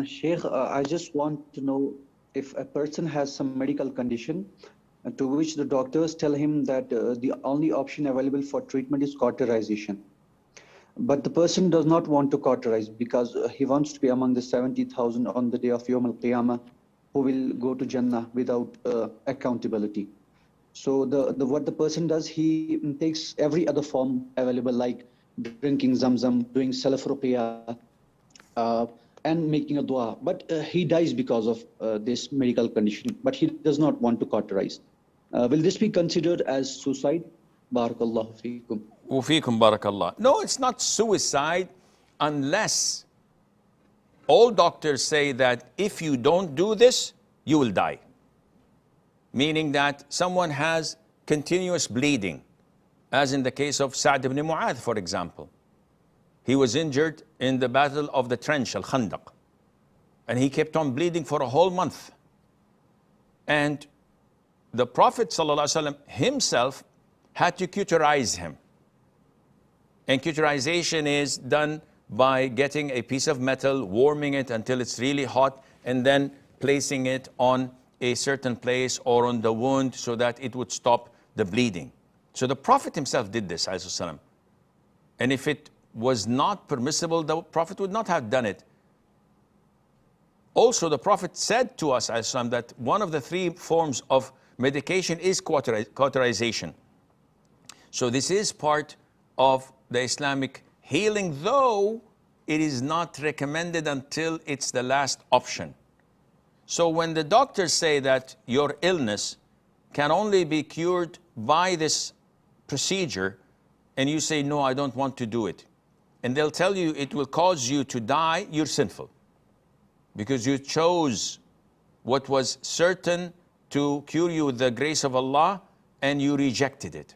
Sheikh, I just want to know if a person has some medical condition to which the doctors tell him that the only option available for treatment is cauterization. But the person does not want to cauterize because he wants to be among the 70,000 on the day of Yawm al-Qiyamah who will go to Jannah without accountability. So what the person does, he takes every other form available, like drinking Zamzam, doing Salaf Ruqya, uh, and making a dua. But he dies because of this medical condition, but he does not want to cauterize. Will this be considered as suicide? Barakallahu feekum. Ufikum barakallah. No, it's not suicide unless all doctors say that if you don't do this, you will die. Meaning that someone has continuous bleeding, as in the case of Sa'd ibn Mu'adh, for example. He was injured in the battle of the trench, Al-Khandaq, and he kept on bleeding for a whole month. And the Prophet ﷺ himself had to cauterize him. And cauterization is done by getting a piece of metal, warming it until it's really hot, and then placing it on a certain place or on the wound so that it would stop the bleeding. So the Prophet himself did this, ﷺ. And if it was not permissible, the Prophet would not have done it. Also, the Prophet said to us, ﷺ, that one of the three forms of medication is cauterization. So this is part of the Islamic healing, though it is not recommended until it's the last option. So when the doctors say that your illness can only be cured by this procedure, and you say, no, I don't want to do it, and they'll tell you it will cause you to die, you're sinful. Because you chose what was certain to cure you with the grace of Allah, and you rejected it.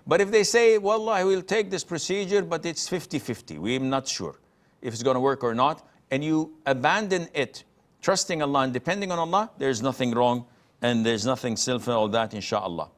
But if they say, well, I will take this procedure, but it's 50-50, we're not sure if it's going to work or not, and you abandon it, trusting Allah and depending on Allah, there's nothing wrong and there's nothing sinful in all that, inshallah.